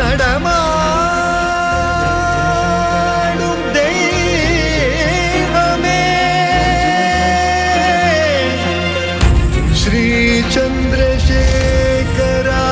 நடமாடும் தெய்வமே ஸ்ரீ சந்திரசேகரா.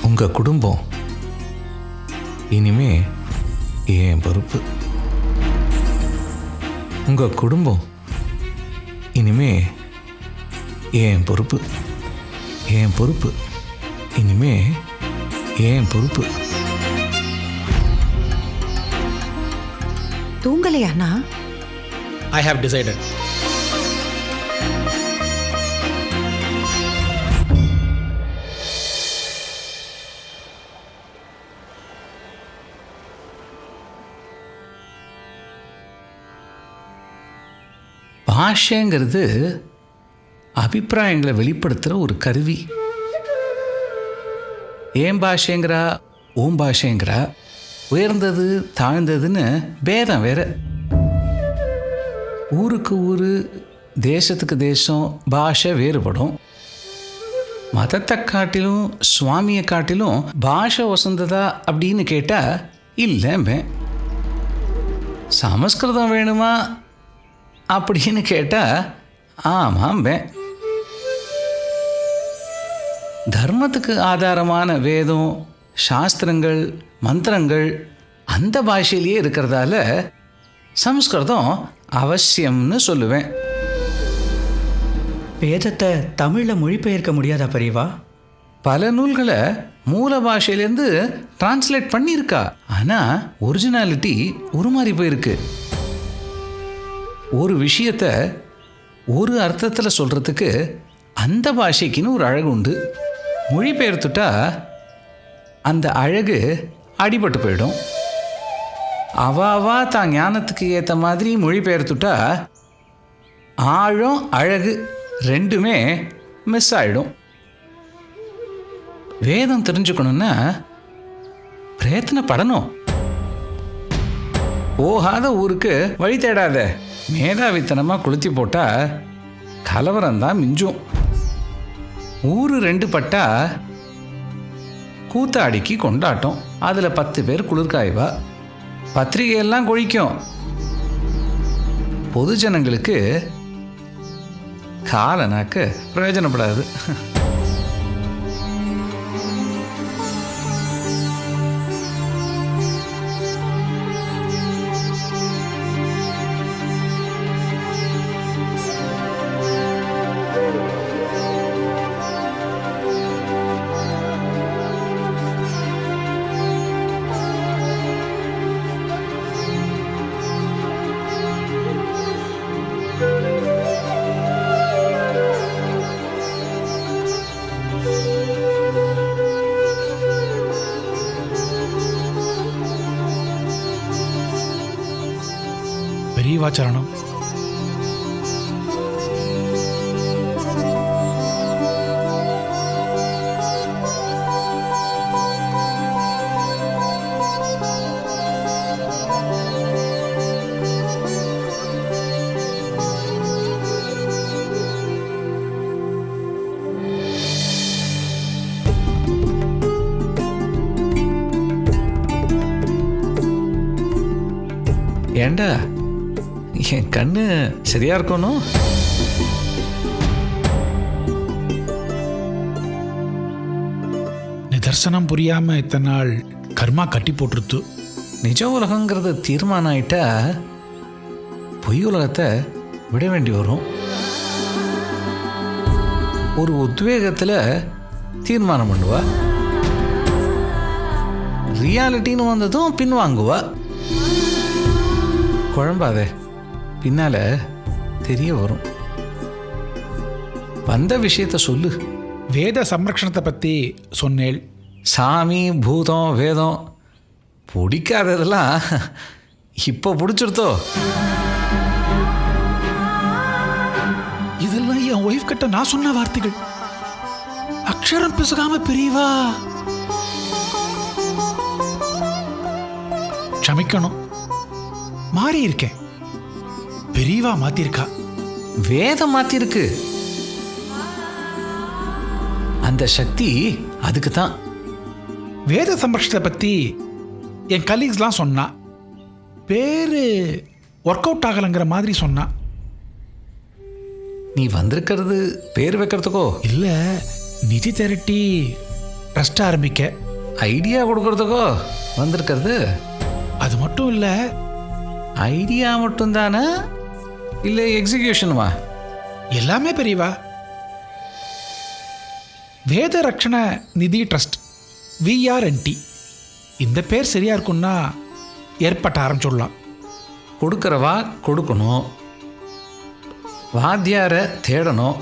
உங்க குடும்பம் இனிமே என் பொறுப்பு. உங்க குடும்பம் இனிமே என் பொறுப்பு. என் பொறுப்பு இனிமே என் பொறுப்பு. தூங்கலையாண்ணா? I have decided. பாஷைங்கிறது அபிப்பிராயங்களை வெளிப்படுத்துகிற ஒரு கருவி. ஏன் பாஷைங்கிறா, ஓம் பாஷைங்கிறா, உயர்ந்தது தாழ்ந்ததுன்னு பேதம் வேற. ஊருக்கு ஊர், தேசத்துக்கு தேசம் பாஷை வேறுபடும். மதத்தை காட்டிலும் சுவாமியை காட்டிலும் பாஷை வசந்ததா அப்படின்னு கேட்டால் இல்லைம்பே. சமஸ்கிருதம் வேணுமா அப்படின்னு கேட்டால் ஆமாம்பே. தர்மத்துக்கு ஆதாரமான வேதம், சாஸ்திரங்கள், மந்திரங்கள் அந்த பாஷையிலேயே இருக்கிறதால சமஸ்கிருதம் அவசியம்னு சொல்லுவேன். வேதத்தை தமிழில் மொழிபெயர்க்க முடியாதா பெரியவா? பல நூல்களை மூல பாஷையிலேருந்து டிரான்ஸ்லேட் பண்ணியிருக்கா. ஆனால் ஒரிஜினாலிட்டி உருமாறி போயிருக்கு. ஒரு விஷயத்தை ஒரு அர்த்தத்தில் சொல்கிறதுக்கு அந்த பாஷைக்குன்னு ஒரு அழகு உண்டு. மொழிபெயர்த்துட்டா அந்த அழகு அடிபட்டு போயிடும். அவாவா தான் ஞானத்துக்கு ஏற்ற மாதிரி மொழிபெயர்த்துட்டா ஆழம் அழகு ரெண்டுமே மிஸ் ஆகிடும். வேதம் தெரிஞ்சுக்கணுன்னா பிரயத்தனப்படணும். போகாத ஊருக்கு வழி தேடாத. மேதாவித்தனமாக கொளுத்தி போட்டால் கலவரம்தான் மிஞ்சும். ஊர் ரெண்டு பட்டா கூத்தாடிக்கு கொண்டாட்டம். அதில் 10 பேர் குளிர்காய்வா. பத்திரிகையெல்லாம் கொழிக்கும். பொதுஜனங்களுக்கு காலனாக்கு பிரயோஜனப்படாது. பெரியவா சரணம். ஏண்டா என் கண்ணு சரியா இருக்கணும்? தர்சனம் புரியாமல் இத்தனை நாள் கர்மா கட்டி போட்டுருத்து. நிஜ உலகங்கிறது தீர்மானம் ஆயிட்டா பொய் உலகத்தை விட வேண்டி வரும். ஒரு உத்வேகத்தில் தீர்மானம் பண்ணுவா, ரியாலிட்டின்னு வந்ததும் பின்வாங்குவா. குழம்பாதே, பின்னால தெரிய வரும். வந்த விஷயத்த சொல்லு. வேத சம்ரக்ஷணத்தை பற்றி சொன்னேள். சாமி பூதம் வேதம் பிடிக்காததெல்லாம் இப்போ பிடிச்சிருத்தோ? இதெல்லாம் என் ஒய்ஃப் கிட்ட நான் சொன்ன வார்த்தைகள். அக்ஷரம் பிசுகாம பெரியவா க்ஷமிக்கணும். மாறி இருக்கேன். பெரியவா மாத்திருக்கா. வேதம் மாத்திருக்கு. அந்த சக்தி அதுக்கு தான். வேத சம்ரக்ஷணத்தை பற்றி என் கலீக்ஸ்லாம் சொன்னா. பேரு ஒர்க் அவுட் ஆகலைங்கிற மாதிரி சொன்னா. நீ வந்திருக்கிறது பேர் வைக்கிறதுக்கோ இல்லை, நிதி திரட்டி ட்ரஸ்ட் ஆரம்பிக்க ஐடியா கொடுக்கறதுக்கோ வந்திருக்கிறது? அது மட்டும் இல்லை. ஐடியா மட்டும்தானே இல்லை எக்ஸிக்யூஷனுமா? எல்லாமே பெரியவா. வேத ரக்ஷண நிதி ட்ரஸ்ட் VRNT இந்த பேர் சரியா இருக்கும்னா ஏற்பட்ட ஆரம்பிச்சுடலாம். கொடுக்குறவா கொடுக்கணும், வாத்தியாரை தேடணும்,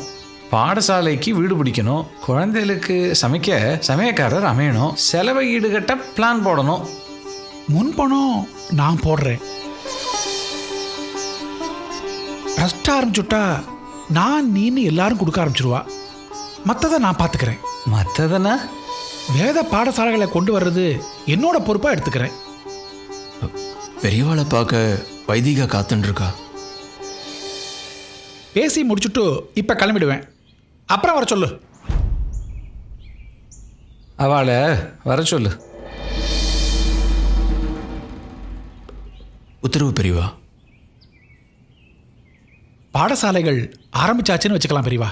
பாடசாலைக்கு வீடு பிடிக்கணும், குழந்தைகளுக்கு சமைக்க சமயக்காரர் அமையணும், செலவை ஈடுகட்ட பிளான் போடணும். முன்பணம் நான் போடுறேன். ட்ரஸ்ட் ஆரம்பிச்சுட்டா நான் நீன்னு எல்லாரும் கொடுக்க ஆரம்பிச்சிருவா. மற்றதை நான் பார்த்துக்கிறேன். மற்றதுன்னா வேத பாடசாலைகளை கொண்டு வர்றது என்னோட பொறுப்பாக எடுத்துக்கிறேன். பெரியவாளை பார்க்க வைதிகா காத்துருக்கா. பேசி முடிச்சுட்டு இப்போ கிளம்பிடுவேன். அப்புறம் வர சொல்லு. அவளை வர சொல்லு. உத்தரவு பெரியவா. பாடசாலைகள் ஆரம்பிச்சாச்சுன்னு வச்சுக்கலாம் பெரியவா.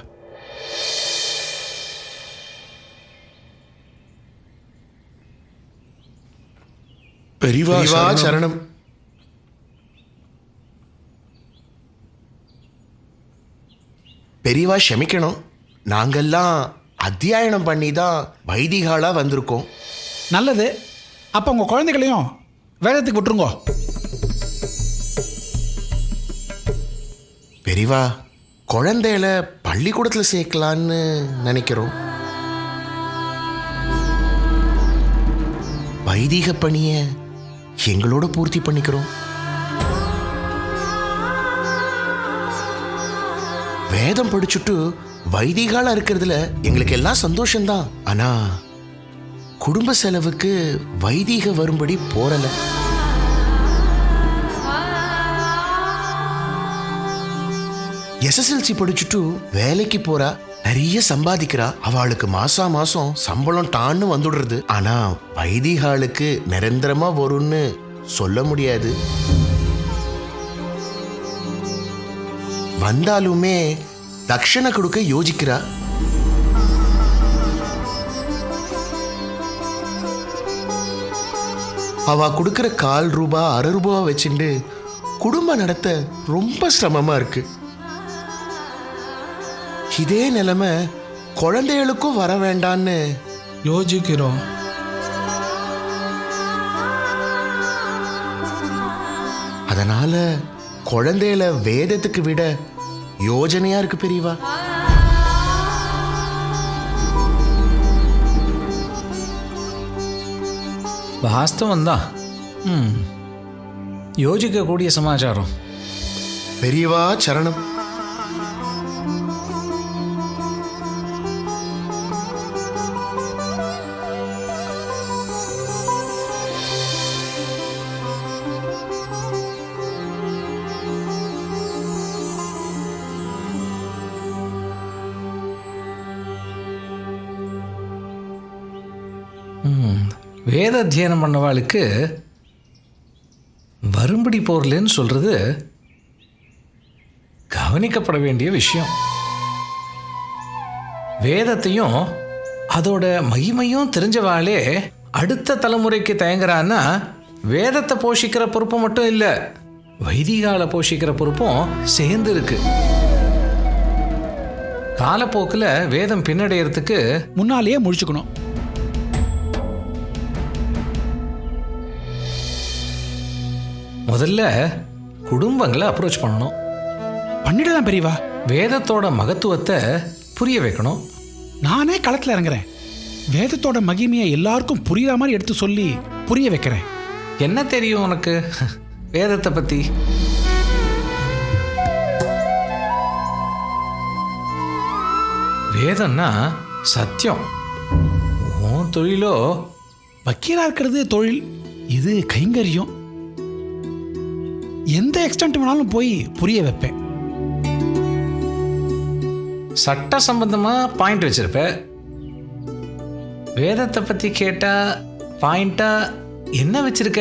பெரியவா சரணம். பெரியவா க்ஷமிக்கணும். நாங்கெல்லாம் அத்தியாயனம் பண்ணி தான் வைதிகாலாக வந்திருக்கோம். நல்லது. அப்போ உங்கள் குழந்தைகளையும் வேதத்துக்கு விட்டுருங்கோ. பெரியவா, குழந்தையில பள்ளிக்கூடத்தில் சேர்க்கலான்னு நினைக்கிறோம். வைதிக பணியை எங்களோட பூர்த்தி பண்ணிக்கிறோம். வேதம் படிச்சுட்டு வைதிகாலா இருக்கிறதுல எங்களுக்கு எல்லாம் சந்தோஷம்தான். ஆனா குடும்ப செலவுக்கு வைதிக வரும்படி போறல. SSLC படிச்சுட்டு வேலைக்கு போறா, நிறைய சம்பாதிக்கிறா. அவளுக்கு மாசம் சம்பளம் டான்னு வந்துடுறது. ஆனா வைதிகாலுக்கு நிரந்தரமா வரும்னு சொல்ல முடியாது. வந்தாலுமே தட்சணை கொடுக்க யோசிக்கிறா. அவ கொடுக்கிற ₹1/4 ₹1/2 வச்சுட்டு குடும்பம் நடத்த ரொம்ப சிரமமா இருக்கு. இதே நிலைமை குழந்தைகளுக்கும் வர வேண்டான்னு யோசிக்கிறோம். அதனால குழந்தைகளை வேதத்துக்கு விட யோஜனையா இருக்கு பெரியவா. வாஸ்தவம் தான். யோசிக்கக்கூடிய சமாச்சாரம். பெரியவா சரணம். வேத அத்தியனம் பண்ணவாளுக்கு வரும்படி போர்லன்னு சொல்றது கவனிக்கப்பட வேண்டிய விஷயம். வேதத்தையும் அதோட மகிமையும் தெரிஞ்சவாளே அடுத்த தலைமுறைக்கு தயங்குறான்னா வேதத்தை போஷிக்கிற பொறுப்பு மட்டும் இல்லை, வைதிகால போஷிக்கிற பொறுப்பும் சேர்ந்து இருக்கு. காலப்போக்கில் வேதம் பின்னடையறதுக்கு முன்னாலேயே முடிச்சுக்கணும். முதல்ல குடும்பங்களை அப்ரோச் பண்ணணும். பண்ணிடலாம் பெரியவா. வேதத்தோட மகத்துவத்தை புரிய வைக்கணும். நானே களத்தில் இறங்குறேன். வேதத்தோட மகிமையை எல்லாருக்கும் புரியுற மாதிரி எடுத்து சொல்லி புரிய வைக்கிறேன். என்ன தெரியும் உனக்கு வேதத்தை பற்றி? வேதம்னா சத்தியம். உன் தொழிலோ வக்கீலா இருக்கிறது தொழில், இது கைங்கரியம். எந்த எக்ஸ்டென்ட் வேணாலும் போய் புரிய வைப்பேன். சட்ட சம்பந்தமா பாயிண்ட் வச்சிருப்ப. வேதத்தை பத்தி கேட்டா பாயிண்டா என்ன வச்சிருக்க?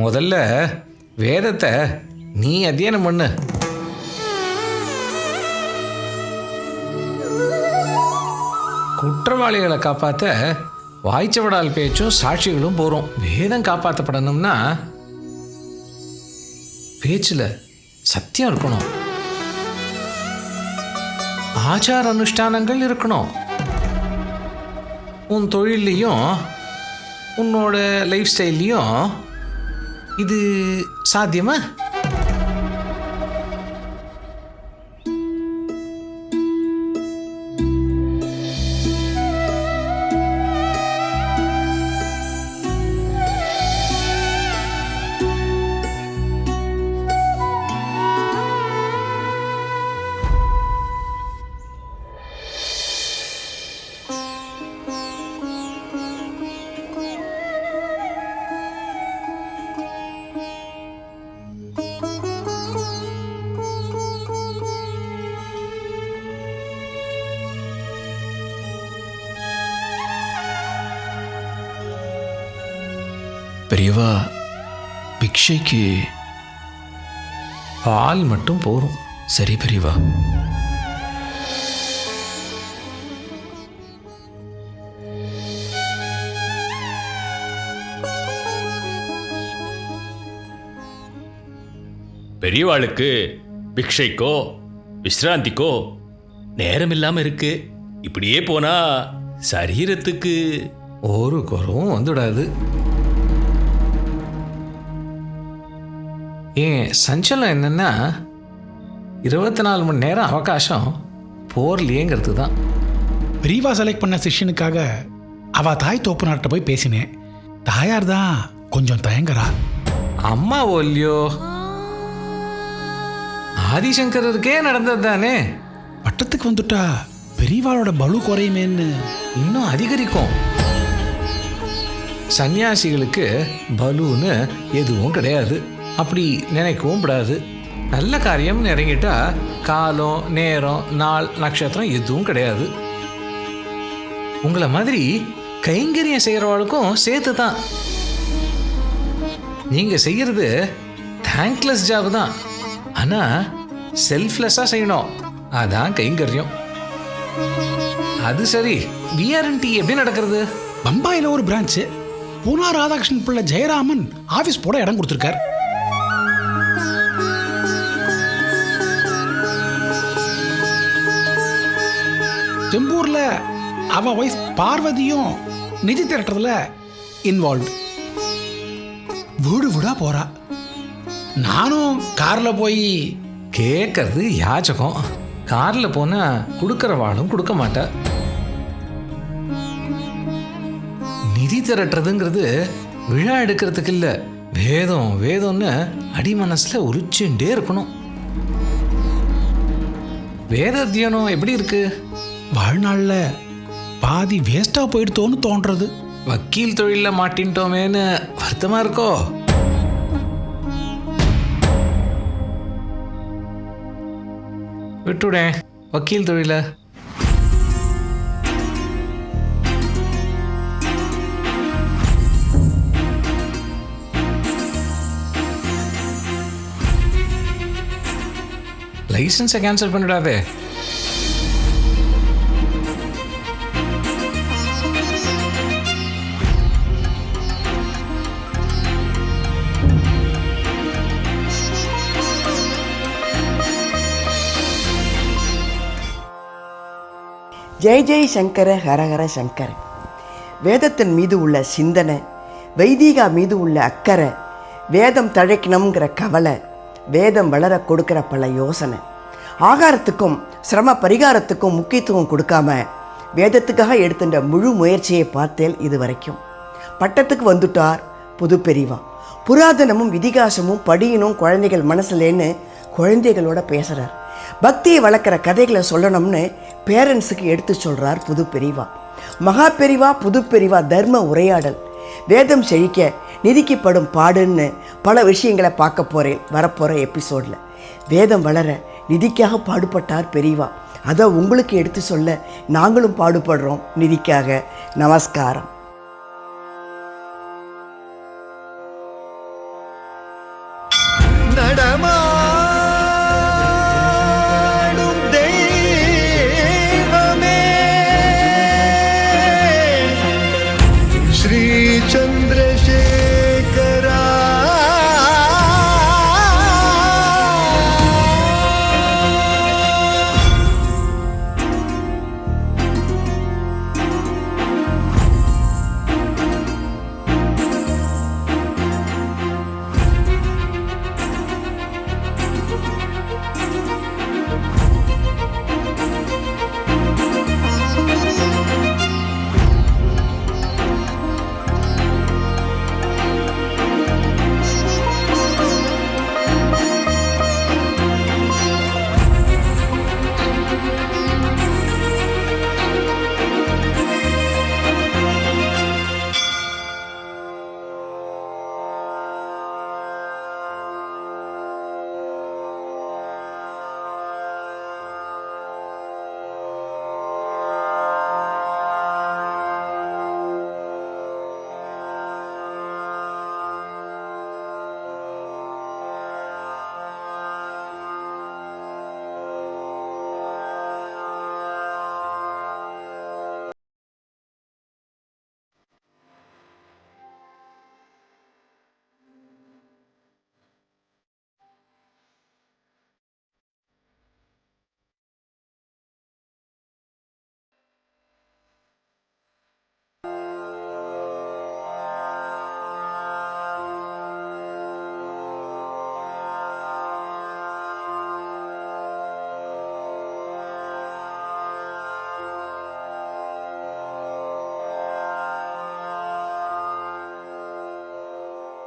முதல்ல வேதத்தை நீ அத்தியனம் பண்ணு. குற்றவாளிகளை காப்பாற்ற வாய்ச்சவடால் பேச்சும் சாட்சிகளும் போறோம். வேதம் காப்பாற்றப்படணும்னா பேச்சில் சத்தியம் இருக்கணும், ஆச்சார அனுஷ்டானங்கள் இருக்கணும். உன் தொழிலையும் உன்னோட லைஃப் ஸ்டைல்லையும் இது சாத்தியமா? பெரியவா, பிக்ஷைக்கு பால் மட்டும் போரும். சரி பெரியவா. பெரியவாளுக்கு பிக்ஷைக்கோ விஸ்ராந்திக்கோ நேரம் இல்லாம இருக்கு. இப்படியே போனா சரீரத்துக்கு ஒரு குறவும் வந்துடாது. ஏன் சஞ்சலம் என்னன்னா 24 மணி நேரம் அவகாசம் போர்லையேங்கிறது தான். பெரியவா செலக்ட் பண்ண சிஷ்யனுக்காக அவ தாய் தோப்புனார்கிட்ட போய் பேசினேன். தாயார் தான் கொஞ்சம் தயங்குறா. அம்மா ஓல்லியோ ஆதிசங்கரருக்கே நடந்தது தானே. பட்டத்துக்கு வந்துட்டா பெரியவாளோட பலு குறையுமேன்னு இன்னும் அதிகரிக்கும். சன்னியாசிகளுக்கு பலுன்னு எதுவும் கிடையாது, அப்படி நினைக்கவும் கூடாது. நல்ல காரியம் இறங்கிட்டா காலம் நேரம் நாள் நட்சத்திரம் எதுவும் கிடையாது. உங்களை மாதிரி கைங்கரியம் செய்கிறவளுக்கும் சேர்த்து தான். நீங்கள் செய்கிறது தேங்க்லெஸ் ஜாப் தான், ஆனால் செல்ஃப்லெஸ்ஸாக செய்யணும். அதான் கைங்கரியம். அது சரி, விஆர்என்டி எப்படி நடக்கிறது? பம்பாயில் ஒரு பிரான்ச்சு. பூனா ராதாகிருஷ்ணன் பிள்ளை ஜெயராமன் ஆஃபீஸ் போட இடம் கொடுத்துருக்கார். செம்பூர்ல அவ வைஃப் பார்வதியும் நிதி திரட்டுறதுல இன்வால்வ். வீடு வீடா போறா. நானும் கார்ல போய் கேட்கறது யாச்சகம். காரில் போனால் கொடுக்குறவாளும் கொடுக்க மாட்டா. நிதி திரட்டுறதுங்கிறது விழா எடுக்கிறதுக்கு இல்லை, வேதம் வேதம்னு அடிமனசில் உரிச்சுட்டே இருக்கணும். வேத அத்தியனம் எப்படி இருக்கு? வாழ்நாளில் பாதி வேஸ்டாக போயிடுத்தோன்னு தோன்றது. வக்கீல் தொழிலில் மாட்டின்ட்டோமேன்னு வருத்தமாக இருக்கோ? விட்டுடேன் வக்கீல் தொழிலை. லைசன்ஸை கேன்சல் பண்ணிடாதே. ஜெய் ஜெய் சங்கர ஹரஹர சங்கர. வேதத்தின் மீது உள்ள சிந்தனை, வைதிகா மீது உள்ள அக்கறை, வேதம் தழைக்கணுங்கிற கவலை, வேதம் வளர கொடுக்கிற பல யோசனை, ஆகாரத்துக்கும் சிரம பரிகாரத்துக்கும் முக்கியத்துவம் கொடுக்காம வேதத்துக்காக எடுத்துட்ட முழு முயற்சியை பார்த்தேன் இது வரைக்கும். பட்டத்துக்கு வந்துட்டார் புது பெரியவா. புராதனமும் இதிகாசமும் படியணும் குழந்தைகள் மனசுலேன்னு குழந்தைகளோட பேசுகிறார். பக்தியை வளர்க்குற கதைகளை சொல்லணும்னு பேரண்ட்ஸுக்கு எடுத்து சொல்கிறார் புது பெரியவா. மகா பெரிவா புது பெரிவா தர்ம உரையாடல், வேதம் செழிக்க நிதிக்கப்படும் பாடுன்னு பல விஷயங்களை பார்க்க போகிறேன் வரப்போகிற எபிசோடில். வேதம் வளர நிதிக்காக பாடுபட்டார் பெரியவா. அதை உங்களுக்கு எடுத்து சொல்ல நாங்களும் பாடுபடுறோம் நிதிக்காக. நமஸ்காரம்.